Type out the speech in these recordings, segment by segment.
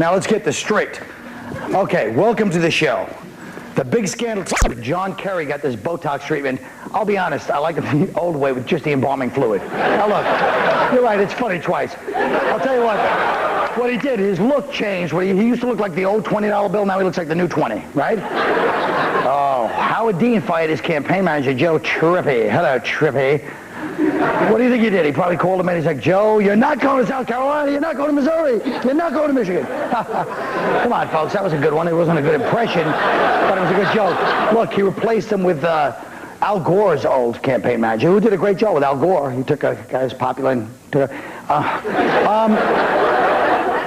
Now let's get this straight. Okay, welcome to the show. The big scandal. John Kerry got this Botox treatment. I'll be honest, I like it the old way with just the embalming fluid. Now look, you're right, it's funny twice. I'll tell you what he did, his look changed. He used to look like the old $20 bill, now he looks like the new 20, right? Oh, Howard Dean fired his campaign manager, Joe Trippy. Hello, Trippy. What do you think he did? He probably called him and he's like, Joe, you're not going to South Carolina, you're not going to Missouri, you're not going to Michigan. Come on, folks, that was a good one. It wasn't a good impression, but it was a good joke. Look, he replaced him with Al Gore's old campaign manager, who did a great job with Al Gore. He took a guy who's popular and took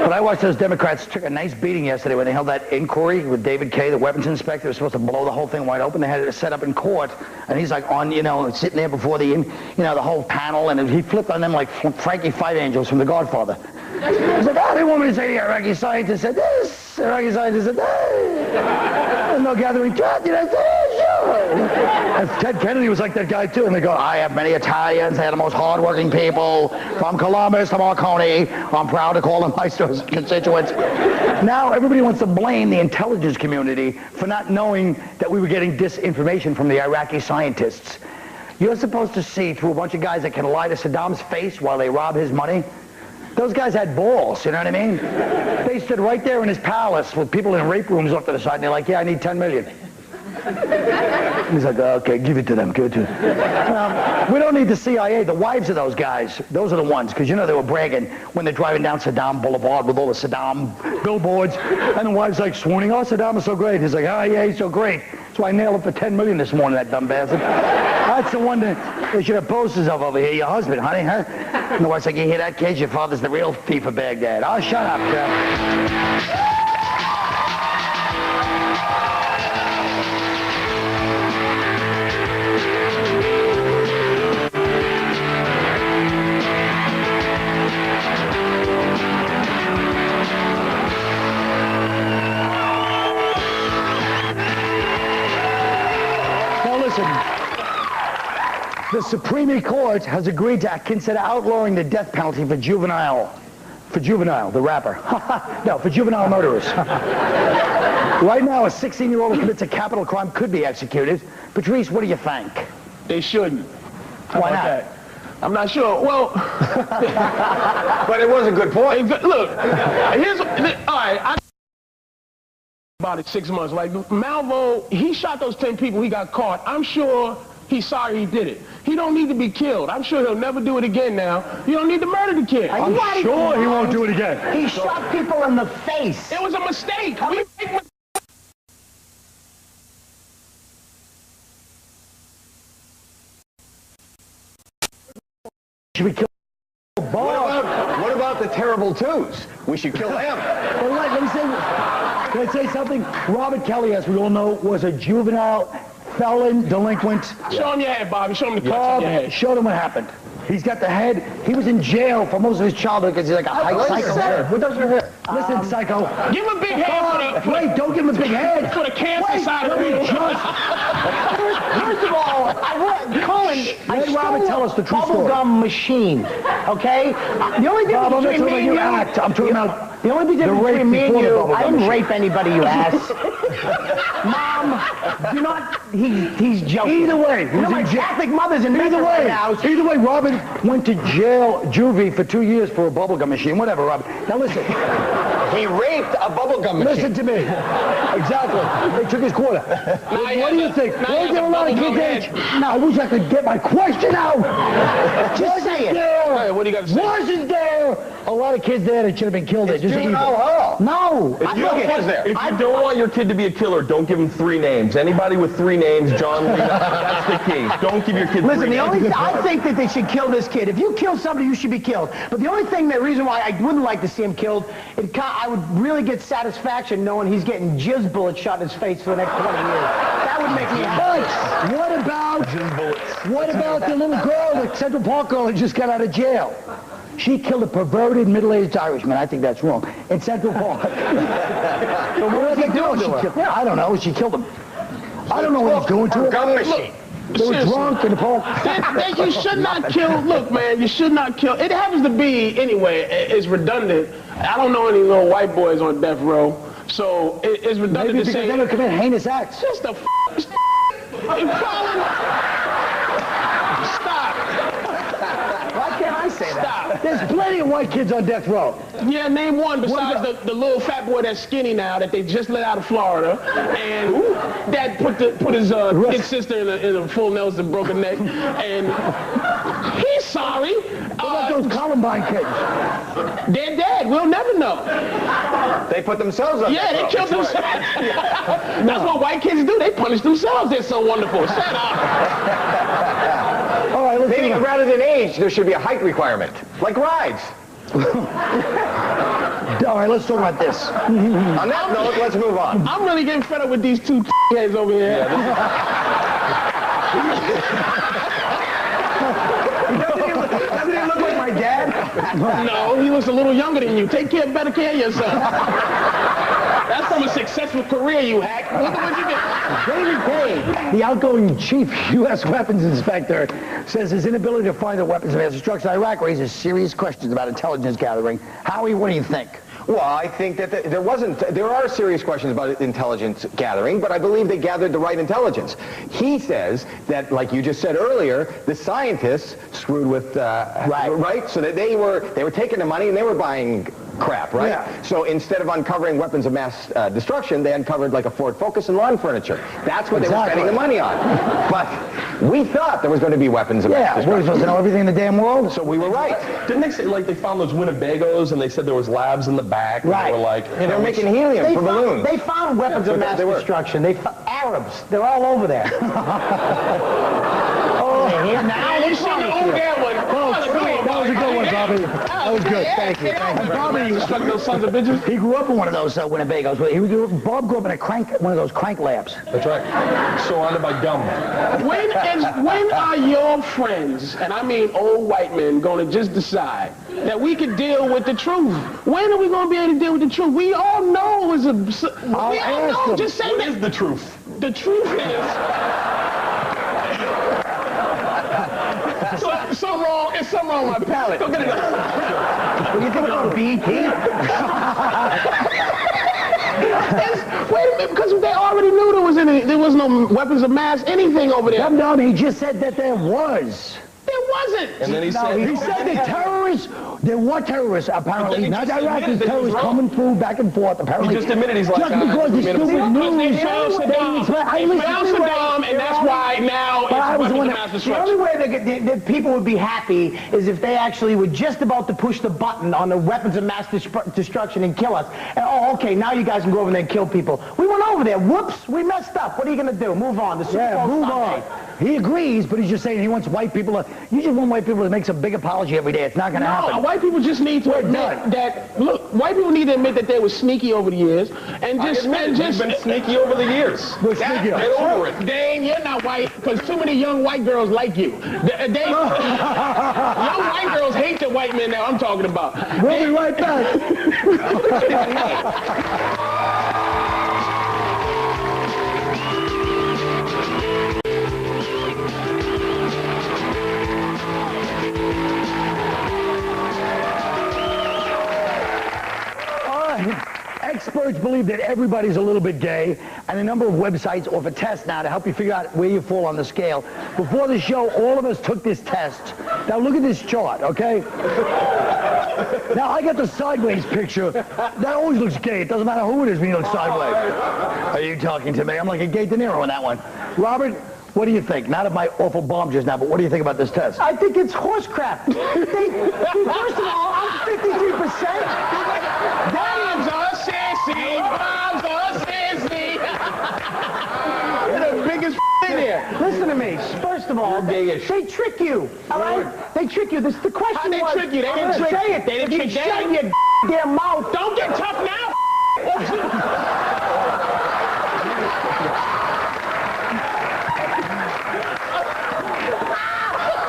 but I watched those Democrats took a nice beating yesterday when they held that inquiry with David Kay, the weapons inspector. Was supposed to blow the whole thing wide open. They had it set up in court, and he's like on, sitting there before the, the whole panel, and he flipped on them like Frankie Five Angels from The Godfather. He's like, they want me to say the Iraqi scientist said this, the Iraqi scientist said that. There's no gathering chat, I said, sure. And Ted Kennedy was like that guy too, and they go, I have many Italians, they are the most hardworking people, from Columbus to Marconi. I'm proud to call them my constituents. Now everybody wants to blame the intelligence community for not knowing that we were getting disinformation from the Iraqi scientists. You're supposed to see through a bunch of guys that can lie to Saddam's face while they rob his money. Those guys had balls, you know what I mean? They stood right there in his palace with people in rape rooms off to the side, and they're like, yeah, I need 10 million. And he's like, okay, give it to them, give it to them. We don't need the CIA. The wives of those guys, those are the ones, because they were bragging when they're driving down Saddam Boulevard with all the Saddam billboards, and the wife's like swooning, oh, Saddam is so great. He's like, oh, yeah, he's so great. So I nailed him for 10 million this morning, that dumb bastard. That's the one that they should have posters of over here, your husband, honey, huh? And the wife's like, you hear that, kid? Your father's the real thief of Baghdad. Oh, shut up, Jeff. The Supreme Court has agreed to consider outlawing the death penalty for Juvenile, the rapper. No, for juvenile murderers. Right now, a 16-year-old who commits a capital crime could be executed. Patrice, what do you think? They shouldn't. Why not? I'm not sure. Well, but it was a good point. Look, all right, about it 6 months. Like, Malvo, he shot those 10 people, he got caught. I'm sure he's sorry he did it. He don't need to be killed. I'm sure he'll never do it again now. You don't need to murder the kid. I'm sure he won't do it again. He shot people in the face. It was a mistake. Should we kill What about the terrible twos? We should kill them. But let me say something. Robert Kelly, as we all know, was a juvenile felon, delinquent. Show him your head, Bobby. Show him the cuts on your head. Show him what happened. He's got the head. He was in jail for most of his childhood because he's like a high psycho. What does your hair? Listen, psycho. Give him a big head. Wait, don't give him a big head. For the cancer side of it. First of all, Colin, Let Robert tell us the true story. Bubblegum machine, okay? The only difference between me and you... I'm talking about... The only difference between me and you, I didn't rape anybody, you ass. Mom, do not... He's joking. Either way, my Catholic mother's in the house. Either way, Robert went to jail, juvie, for 2 years for a bubblegum machine. Whatever, Robert. Now listen. He raped a bubblegum machine. Listen to me. Exactly. They took his quarter. What do you think? Why there a lot of kids age? No, I wish I could get my question out. Just say it. Hey, what do you got to say? Wasn't there a lot of kids there that should have been killed? It's juvenile hall. No. If you don't want your kid to be a killer, don't give him 3 names. Anybody with 3 names, John Lee, that's the key. Don't give your kid 3 names. I think that they should kill this kid. If you kill somebody, you should be killed. But the only reason why I wouldn't like to see him killed, I would really get satisfaction knowing he's getting jizz bullets shot in his face for the next 20 years. That would make me happy. What about the little girl, the Central Park girl who just got out of jail? She killed a perverted middle-aged Irishman. I think that's wrong. In Central Park. So what was he doing to her? I don't know. She killed him. I don't know what he's doing to her. Gun machine. They were drunk in the park. You should not kill. Look, man, you should not kill. It happens to be, anyway, it's redundant. I don't know any little white boys on death row, so it's redundant Maybe to say. because they don't commit heinous acts. Just the Colin. Stop. Why can't I say that? Stop. There's plenty of white kids on death row. Yeah, name one besides the little fat boy that's skinny now that they just let out of Florida, and that put his big sister in a full Nelson, broke her neck, and he's sorry. What about those Columbine kids? They're dead. We'll never know. They put themselves on. Yeah, they killed themselves. That's what white kids do. They punish themselves. They're so wonderful. Shut up. All right, let's Maybe rather than age, there should be a height requirement, like rides. All right, let's talk about this. On that note, let's move on. I'm really getting fed up with these two heads over here. Doesn't he look like my dad? No, he looks a little younger than you. Take better care of yourself. That's from a successful career, you hack. Look at what you get. David Kay, the outgoing chief U.S. weapons inspector, says his inability to find the weapons of mass destruction in Iraq raises serious questions about intelligence gathering. Howie, what do you think? Well, I think that there are serious questions about intelligence gathering, but I believe they gathered the right intelligence. He says that, like you just said earlier, the scientists screwed with, right? So that they were taking the money and they were buying crap, right? Yeah. So instead of uncovering weapons of mass destruction, they uncovered like a Ford Focus and lawn furniture. That's what they were spending the money on. But we thought there was going to be weapons of mass We're destruction. supposed to know everything in the damn world. So we were right. Didn't they say, like, they found those Winnebagos and they said there was labs in the back? Right. And they were like, They were making helium for balloons. They found weapons of mass destruction. Arabs. They're all over there. Now you should have owned that one. That was a good one, Bobby. That was good. Thank you. And Bobby struck those sons of bitches. He grew up in one of those Winnebagos. Bob grew up in one of those crank labs. That's right. Surrounded by gum. When are your friends, and I mean old white men, going to just decide that we can deal with the truth? When are we going to be able to deal with the truth? We all know it was a... We all know. Just say What that. is the truth? The truth is... Something wrong. It's something wrong with my palate. Go get it. What do you think about BT? Wait a minute, because they already knew there was no weapons of mass anything over there. No, he just said that there was. There wasn't. And then he He said that terrorists, there were terrorists, apparently, not Iraqis, terrorists coming through back and forth, apparently. He just admitted he's like, just because the stupid news. They found Saddam, and that's why now it's weapons of mass The destruction. only way that people would be happy is if they actually were just about to push the button on the weapons of mass destruction and kill us. And, oh, okay, now you guys can go over there and kill people. We went over there. Whoops, we messed up. What are you going to do? Move on. The Super Bowl Move Sunday. on. He agrees, but he's just saying he wants white people to, you just want white people to make some big apology every day. It's not going to happen. No, white people just need to admit that, look, white people need to admit that they were sneaky over the years, and just We've been sneaky over the years. We're sneaky. Get over it. Dane, you're not white, because too many young white girls like you. Young white girls hate the white men that I'm talking about. We'll be right back. Experts believe that everybody's a little bit gay, and a number of websites offer tests now to help you figure out where you fall on the scale. Before the show, all of us took this test. Now look at this chart, okay? Now I got the sideways picture. That always looks gay. It doesn't matter who it is when you look sideways. Are you talking to me? I'm like a gay De Niro in that one. Robert, what do you think? Not of my awful bomb just now, but what do you think about this test? I think it's horse crap. First of all, I'm 53%. Bombs are sissy, bombs are sissy. You're the biggest in here. Listen to me. First of all, they trick you. All right? They trick you. This the question. How'd they was, trick you? They didn't trick say it. They didn't If trick you Dane. shut your damn mouth. Don't get tough now.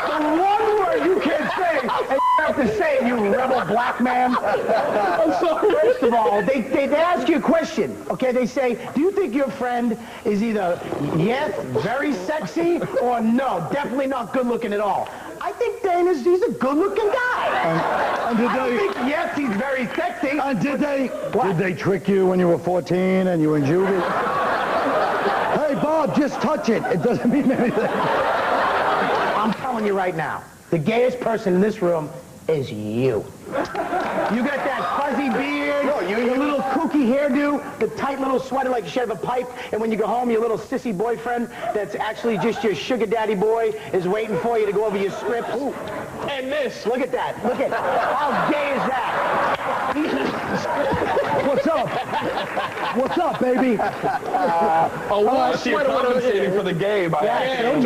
The one word you can't say, and you have to say it, you rebel black man. I'm sorry. First of all, they they ask you a question, okay? They say, do you think your friend is either yes, very sexy, or no, definitely not good looking at all? I think Dane he's a good looking guy. And did I don't think yes, he's very sexy. And did they trick you when you were 14 and you were in juvie? Hey, Bob, just touch it. It doesn't mean anything. I'm telling you right now, the gayest person in this room is you. You got that fuzzy beard, your little kooky hairdo, the tight little sweater like you should have a pipe, and when you go home, your little sissy boyfriend that's actually just your sugar daddy boy is waiting for you to go over your script. Ooh. And this, look at that. Look at how gay is that? What's up? What's up, baby? You're compensating for the gay by accident.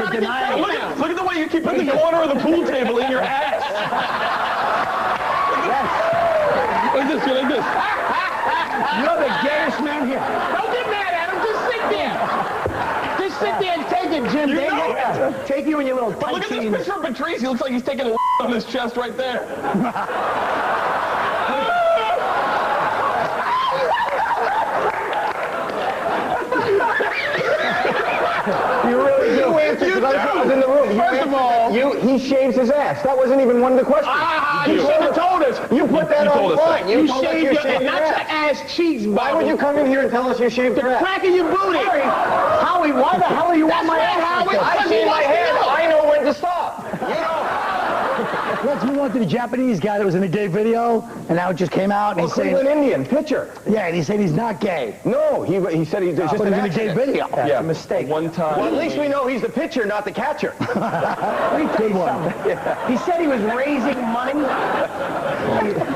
Look at the way you keep putting the corner of the pool table in your ass. Like this, like this. You're the gayest man here. Don't get mad at him. Just sit there. Just sit there and take it, Jim. Take you in your little tight Look at this jeans. picture of Patrice. He looks like he's taking a on his chest right there. You really do. I was in the room. First of all, he shaves his ass. That wasn't even one of the questions. you should have told us. You put that on front. You told us shaved you your shaved not your your ass. ass cheeks, Bobby. Why would you come in here and tell us you shaved your ass? Crack of your booty. Howie, why the hell are you on my ass? Howie. I shave my head. I know when to stop. You know. Let's move on to the Japanese guy that was in the gay video, and now it just came out, and he's saying... Cleveland Indian, pitcher. Yeah, and he said he's not gay. No, he said he's just But an he's in a gay accident. video. That's a mistake. One time. Well, at least we know he's the pitcher, not the catcher. Let me tell you something. He said he was raising money.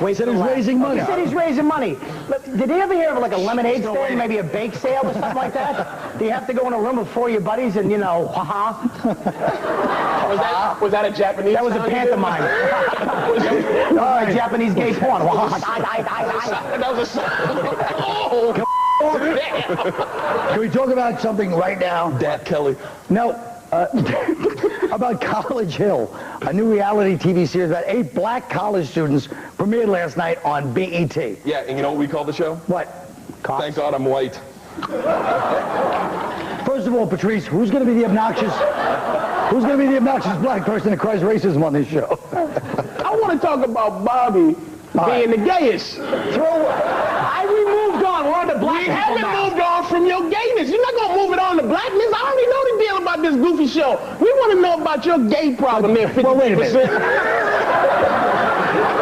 He said he's raising money. He said he's raising money. But did you ever hear of like a lemonade stand, maybe a bake sale or something like that? Do you have to go in a room with 4 of your buddies and, you know, ha-ha? Was that a Japanese? That was a pantomime. A Japanese gay porn. That was a... Can we talk about something right now? Dat Kelly. No. About College Hill, a new reality TV series about 8 black college students premiered last night on BET. Yeah, and you know what we call the show? What? Thank God I'm white. First of all, Patrice, who's going to be the obnoxious black person that cries racism on this show? I want to talk about Bobby being the gayest. We moved on. We're on the black We people haven't now. moved on from your gayness. You're not going to move it on to blackness. I already know the deal about this goofy show. We want to know about your gay problem there, 50%. Well, wait a minute.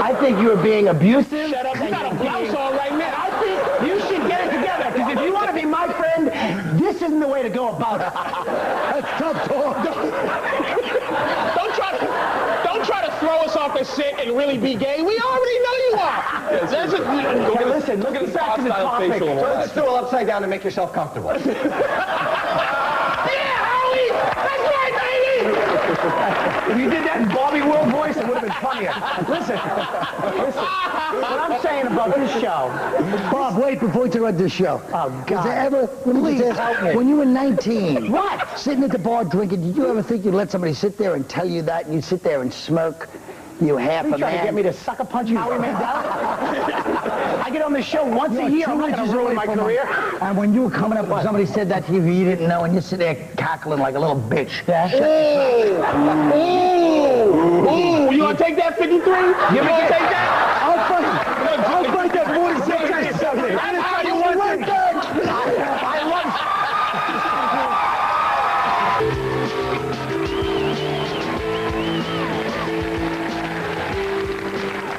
I think you are being abusive. Shut up. You got a blouse on right now. I think you should get it together, because if you want to be my friend, this isn't the way to go about it. That's tough talk. Don't try to throw us off the set and really be gay. We already know you are. Hey, listen, look at back to the topic. So let's stool upside down and make yourself comfortable. Yeah, Howie! That's right, baby! If you did that in Bobby World voice, it would have been funnier. Listen. What I'm saying about this show. Bob, wait before we talk about this show. Oh, Was God. there ever, please help me. When you were 19, What? sitting at the bar drinking, did you ever think you'd let somebody sit there and tell you that, and you'd sit there and smirk? You half You a trying to man. get me to sucker punch Howie Mandel? I get on this show once a year. I'm not going to ruin my career. And when you were coming up and somebody said that to you, you didn't know, and you sit there cackling like a little bitch. Ooh, you want to take that 53? You want to take that? I'll fight that 46 or something. That's how you want it. I love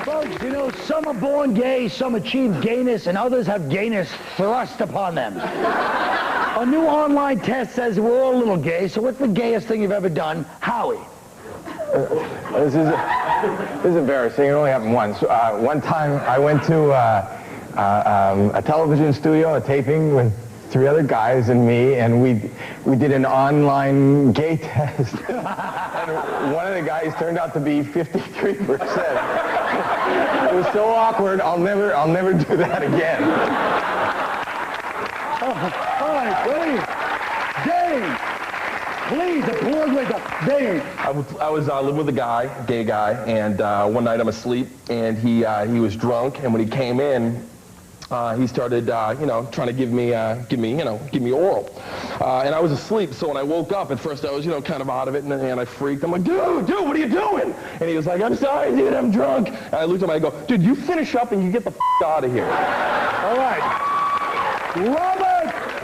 Folks, you know, some are born gay, some achieve gayness, and others have gayness thrust upon them. A new online test says we're all a little gay, so what's the gayest thing you've ever done? Howie. This is embarrassing. It only happened once. One time I went to a television studio, a taping with 3 other guys and me, and we did an online gay test. And one of the guys turned out to be 53%. It was so awkward. I'll never do that again. All right, please. Dane, please, applause with the Dane. I was living with a guy, gay guy, and one night I'm asleep, and he was drunk, and when he came in, he started, you know, trying to give me oral. And I was asleep, so when I woke up, at first I was, you know, kind of out of it, and I freaked. I'm like, dude, what are you doing? And he was like, I'm sorry, dude, I'm drunk. And I looked at him and I go, dude, you finish up and you get the out of here. All right.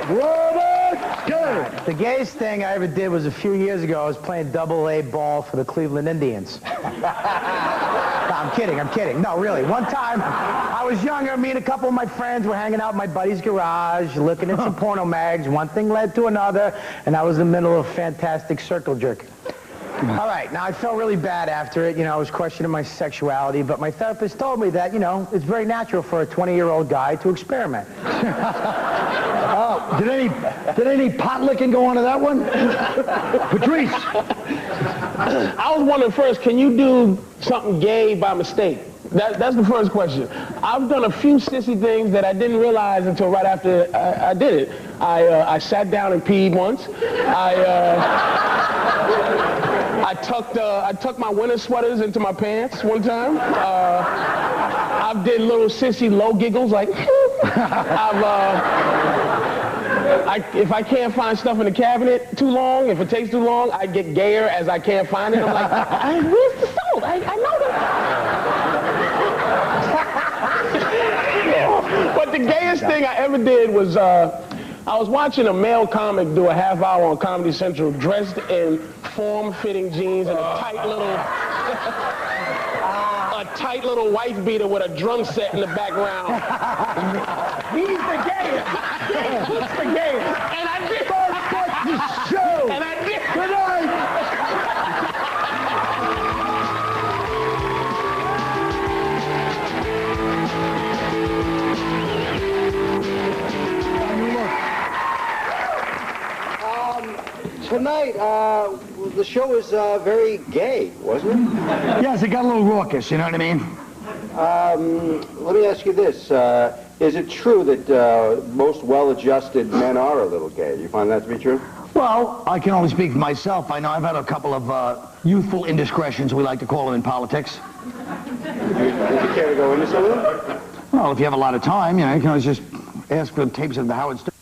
Robert, good. The gayest thing I ever did was a few years ago. I was playing double-A ball for the Cleveland Indians. No, I'm kidding. No, really. One time, I was younger. Me and a couple of my friends were hanging out in my buddy's garage, looking at some porno mags. One thing led to another, and I was in the middle of fantastic circle jerking. All right, now I felt really bad after it. You know, I was questioning my sexuality, but my therapist told me that, you know, it's very natural for a 20-year-old guy to experiment. Oh, did any pot licking go on to that one? Patrice. I was wondering first, can you do something gay by mistake? That's the first question. I've done a few sissy things that I didn't realize until right after I did it. I sat down and peed once. I tucked my winter sweaters into my pants one time. I did little sissy low giggles like. If I can't find stuff in the cabinet too long, if it takes too long, I get gayer as I can't find it. I'm like, where's the soap? I know that. But the gayest thing I ever did was I was watching a male comic do a half hour on Comedy Central dressed in form-fitting jeans and a tight little wife beater with a drum set in the background. He's the gayest. He's the gayest. And I did. The show. And I did. Good night. Tonight, the show was very gay, wasn't it? Yes, it got a little raucous, you know what I mean? Let me ask you this. Is it true that most well-adjusted men are a little gay? Do you find that to be true? Well, I can only speak for myself. I know I've had a couple of youthful indiscretions, we like to call them in politics. Would you care to go into some of them? Well, if you have a lot of time, you know, you can always just ask for tapes of the Howard Stern.